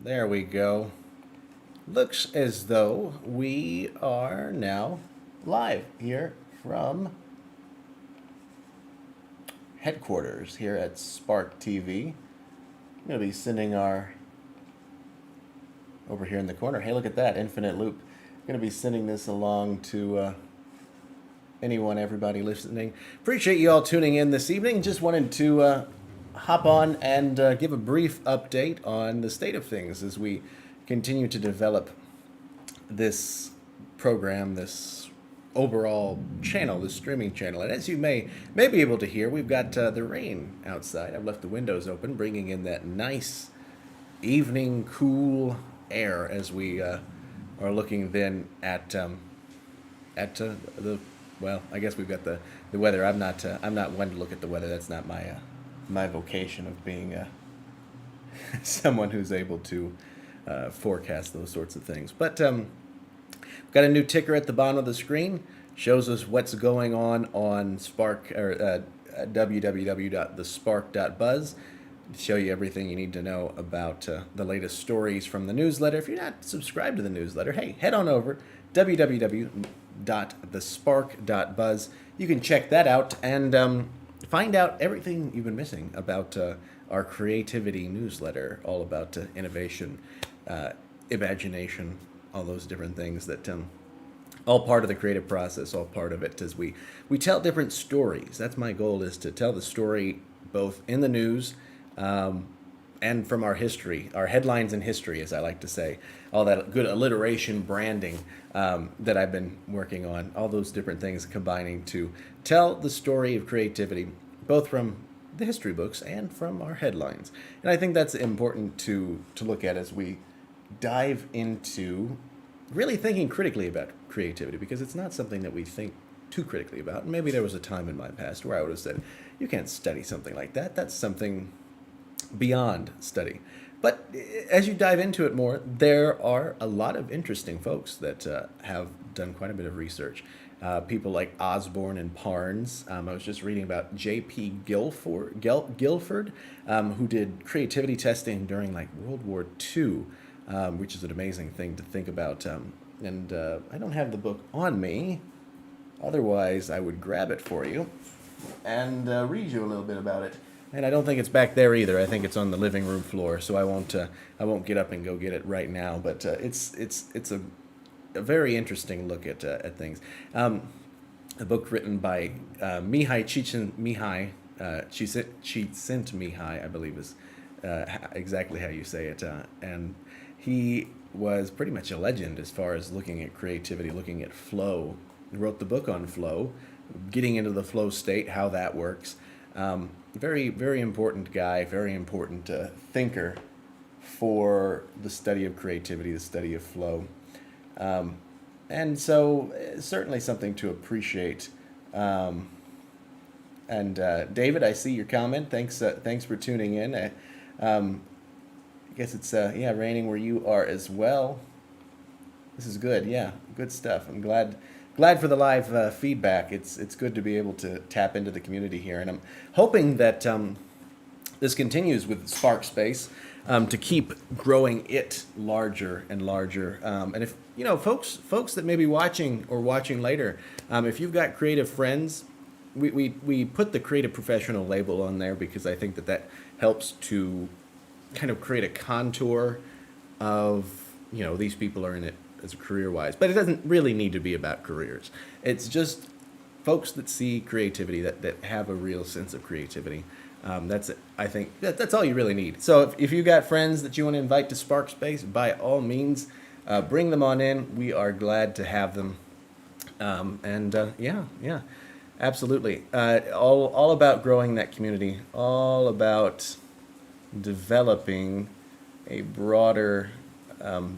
There we go. Looks as though we are now live here from headquarters here at Spark TV. I'm going to be sending our, over here in the corner, hey, look at that, infinite loop. I'm going to be sending this along to everybody listening. Appreciate you all tuning in this evening. Just wanted to hop on and give a brief update on the state of things as we continue to develop this program, this overall channel, this streaming channel. And as you may be able to hear, we've got the rain outside. I've left the windows open, bringing in that nice evening cool air as we are looking then at the, well, I guess we've got the weather. I'm not one to look at the weather. That's not my vocation of being someone who's able to forecast those sorts of things. But we've got a new ticker at the bottom of the screen. Shows us what's going on Spark, or www.thespark.buzz. Show you everything you need to know about the latest stories from the newsletter. If you're not subscribed to the newsletter, hey, head on over www.thespark.buzz. You can check that out and find out everything you've been missing about our creativity newsletter, all about innovation, imagination, all those different things that all part of the creative process, all part of it as we tell different stories. That's my goal, is to tell the story both in the news and from our history, our headlines in history, as I like to say, all that good alliteration branding that I've been working on, all those different things combining to tell the story of creativity, both from the history books and from our headlines. And I think that's important to look at as we dive into really thinking critically about creativity, because it's not something that we think too critically about. And maybe there was a time in my past where I would have said, you can't study something like that. That's something beyond study. But as you dive into it more, there are a lot of interesting folks that have done quite a bit of research. People like Osborne and Parnes. I was just reading about J.P. Guilford, who did creativity testing during like World War II, which is an amazing thing to think about. And I don't have the book on me. Otherwise, I would grab it for you and read you a little bit about it. And I don't think it's back there either. I think it's on the living room floor, so I won't get up and go get it right now. But it's a very interesting look at things. A book written by Mihai Csikszentmihalyi, I believe is exactly how you say it. And he was pretty much a legend as far as looking at creativity, looking at flow. He wrote the book on flow, getting into the flow state, how that works. Very, very important guy, very important thinker for the study of creativity, the study of flow. And so certainly something to appreciate. And David, I see your comment. Thanks for tuning in. I guess it's raining where you are as well. This is good. Yeah, good stuff. I'm glad for the live feedback. It's good to be able to tap into the community here, and I'm hoping that this continues with Spark Space to keep growing it larger and larger. And if folks that may be watching or watching later, if you've got creative friends, we put the creative professional label on there because I think that helps to kind of create a contour of these people are in it as career-wise, but it doesn't really need to be about careers. It's just folks that see creativity, that have a real sense of creativity. That's it. I think that's all you really need. So if you got friends that you want to invite to Spark Space, by all means, bring them on in. We are glad to have them. Yeah, absolutely. All about growing that community, all about developing a broader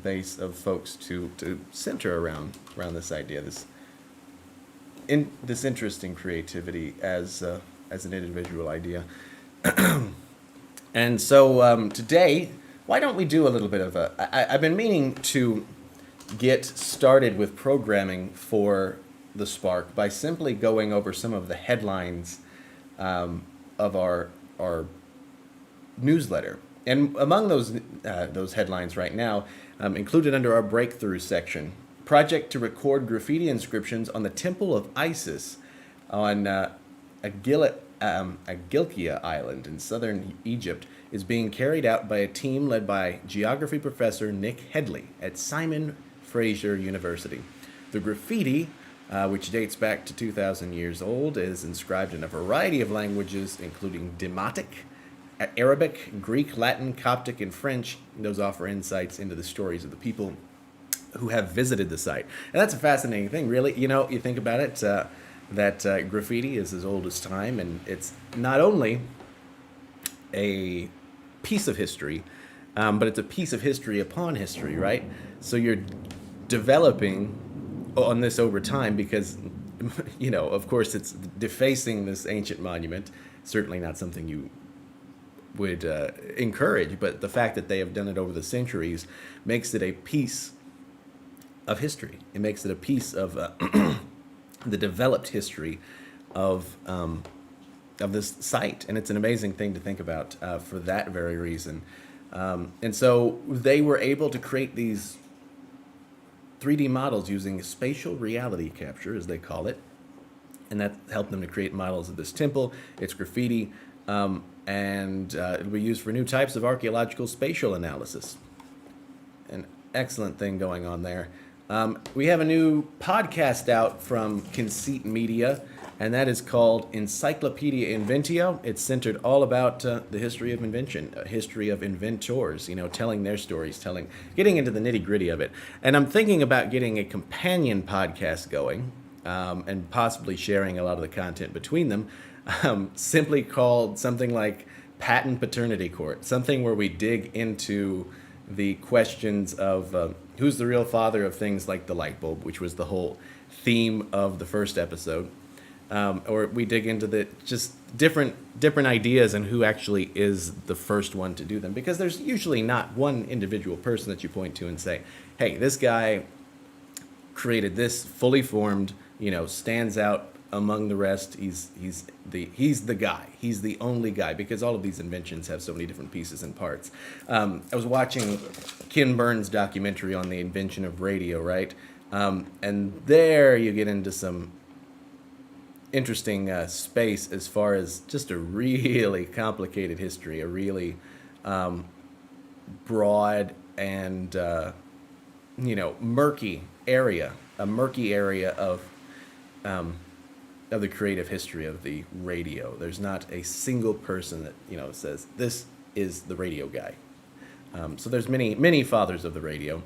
base of folks to center around this idea, this interest in creativity as an individual idea. And so today, why don't we do a little bit of I've been meaning to get started with programming for the Spark by simply going over some of the headlines of our newsletter. And among those headlines right now, included under our breakthrough section, project to record graffiti inscriptions on the Temple of Isis on Agilkia Island in southern Egypt is being carried out by a team led by geography professor Nick Headley at Simon Fraser University. The graffiti, which dates back to 2,000 years old, is inscribed in a variety of languages, including Demotic, Arabic, Greek, Latin, Coptic, and French. Those offer insights into the stories of the people who have visited the site. And that's a fascinating thing, really. You know, you think about it, that graffiti is as old as time, and it's not only a piece of history, but it's a piece of history upon history, right? So you're developing on this over time because, you know, of course, it's defacing this ancient monument. Certainly not something you would encourage, but the fact that they have done it over the centuries makes it a piece of history. It makes it a piece of the developed history of this site, and it's an amazing thing to think about for that very reason. And so they were able to create these 3D models using spatial reality capture, as they call it, and that helped them to create models of this temple. It's graffiti. And it'll be used for new types of archaeological spatial analysis. An excellent thing going on there. We have a new podcast out from Conceit Media, and that is called Encyclopedia Inventio. It's centered all about the history of invention, a history of inventors, you know, telling their stories, getting into the nitty-gritty of it. And I'm thinking about getting a companion podcast going, and possibly sharing a lot of the content between them. Simply called something like Patent Paternity Court, something where we dig into the questions of who's the real father of things like the light bulb, which was the whole theme of the first episode, or we dig into the just different ideas and who actually is the first one to do them, because there's usually not one individual person that you point to and say, hey, this guy created this fully formed, you know, stands out among the rest. He's the guy. He's the only guy, because all of these inventions have so many different pieces and parts. I was watching Ken Burns' documentary on the invention of radio, right? And there you get into some interesting space as far as just a really complicated history, a really broad and murky area of the creative history of the radio. There's not a single person that, you know, says this is the radio guy. So there's many fathers of the radio,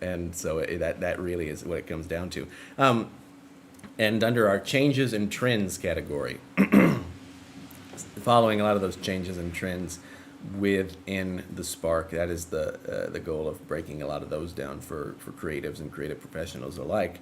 and so that really is what it comes down to. And under our changes and trends category, following a lot of those changes and trends within the Spark, that is the goal of breaking a lot of those down for creatives and creative professionals alike.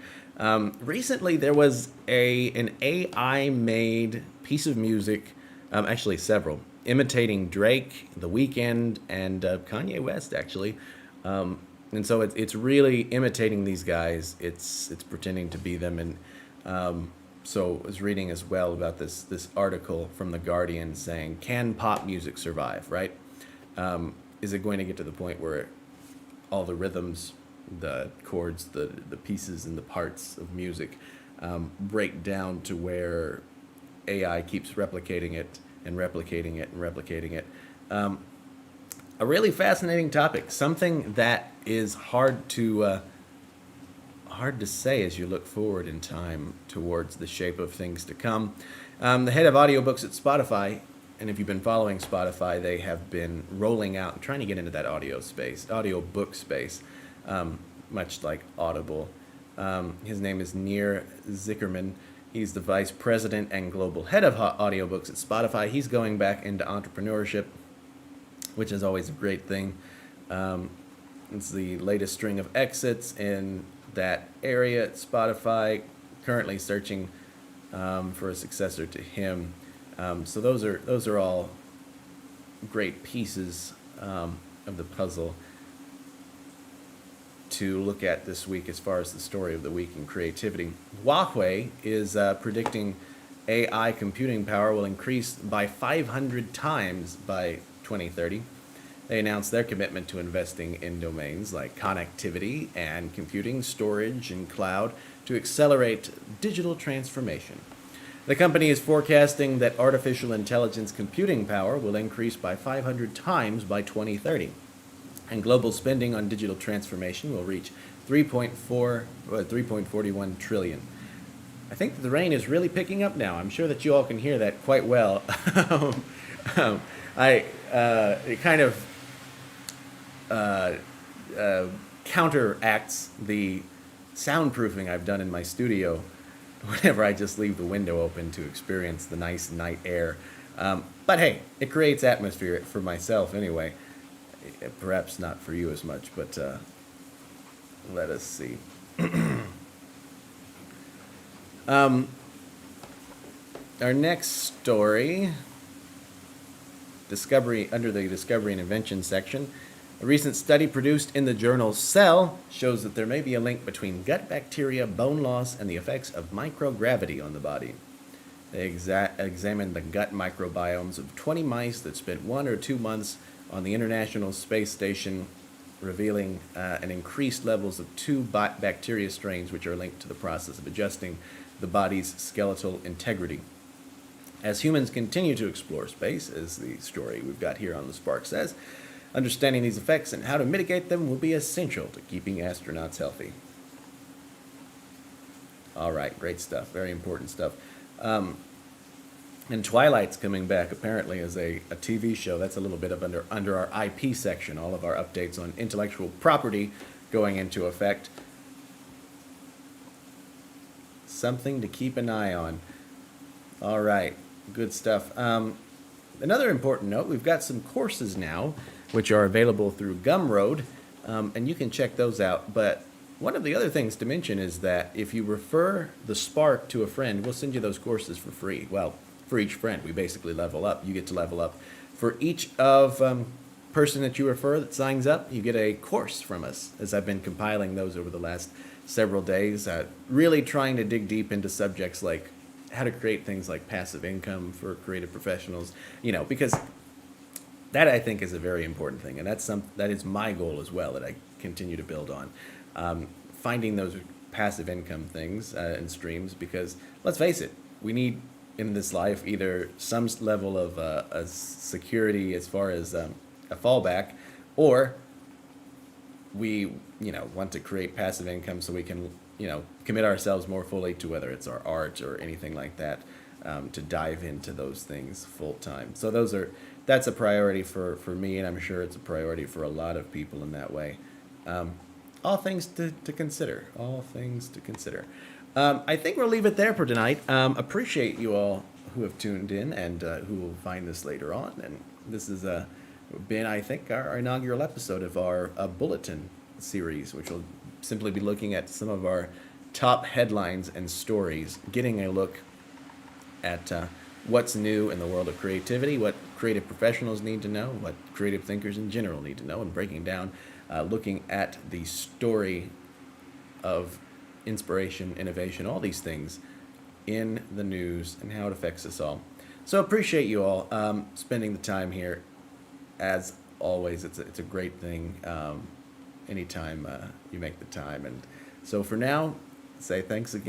Recently, there was an AI-made piece of music, actually several, imitating Drake, The Weeknd, and Kanye West, actually. And so it's really imitating these guys. It's pretending to be them. And so I was reading as well about this article from The Guardian saying, can pop music survive, right? Is it going to get to the point where all the rhythms, the chords, the pieces and the parts of music break down to where AI keeps replicating it and replicating it and replicating it? A really fascinating topic, something that is hard to say as you look forward in time towards the shape of things to come. The head of audiobooks at Spotify, and if you've been following Spotify, they have been rolling out and trying to get into that audiobook space, much like Audible. His name is Nir Zickerman. He's the vice president and global head of audiobooks at Spotify. He's going back into entrepreneurship, which is always a great thing. It's the latest string of exits in that area at Spotify, currently searching for a successor to him. So those are all great pieces of the puzzle to look at this week as far as the story of the week in creativity. Huawei is predicting AI computing power will increase by 500 times by 2030. They announced their commitment to investing in domains like connectivity and computing, storage, and cloud to accelerate digital transformation. The company is forecasting that artificial intelligence computing power will increase by 500 times by 2030, and global spending on digital transformation will reach 3.41 trillion. I think that the rain is really picking up now. I'm sure that you all can hear that quite well. It kind of counteracts the soundproofing I've done in my studio whenever I just leave the window open to experience the nice night air. But hey, it creates atmosphere for myself anyway. Perhaps not for you as much, but let us see. Our next story, Discovery, under the Discovery and Invention section. A recent study produced in the journal Cell shows that there may be a link between gut bacteria, bone loss, and the effects of microgravity on the body. They examined the gut microbiomes of 20 mice that spent 1 or 2 months on the International Space Station, revealing an increased levels of 2 bacteria strains which are linked to the process of adjusting the body's skeletal integrity. As humans continue to explore space, as the story we've got here on the Spark says, understanding these effects and how to mitigate them will be essential to keeping astronauts healthy. All right, great stuff, very important stuff. And Twilight's coming back apparently as a TV show. That's a little bit of under our IP section, all of our updates on intellectual property going into effect. Something to keep an eye on. All right, good stuff. Another important note, we've got some courses now which are available through Gumroad, and you can check those out. But one of the other things to mention is that if you refer the Spark to a friend, we'll send you those courses for free. Well, for each friend, we basically level up. You get to level up. For each of person that you refer that signs up, you get a course from us, as I've been compiling those over the last several days, really trying to dig deep into subjects like how to create things like passive income for creative professionals, because that I think is a very important thing, and that is my goal as well, that I continue to build on, finding those passive income things and streams, because let's face it, we need in this life either some level of a security as far as a fallback, or we want to create passive income so we can commit ourselves more fully to whether it's our art or anything like that, to dive into those things full time. So that's a priority for me, and I'm sure it's a priority for a lot of people in that way. All things to consider. All things to consider. I think we'll leave it there for tonight. Appreciate you all who have tuned in and who will find this later on. And this has been, I think, our inaugural episode of our Bulletin series, which will simply be looking at some of our top headlines and stories, getting a look at what's new in the world of creativity, what creative professionals need to know, what creative thinkers in general need to know, and breaking down, looking at the story of inspiration, innovation, all these things in the news and how it affects us all. So appreciate you all spending the time here. As always, it's a great thing anytime you make the time. And so for now, say thanks again.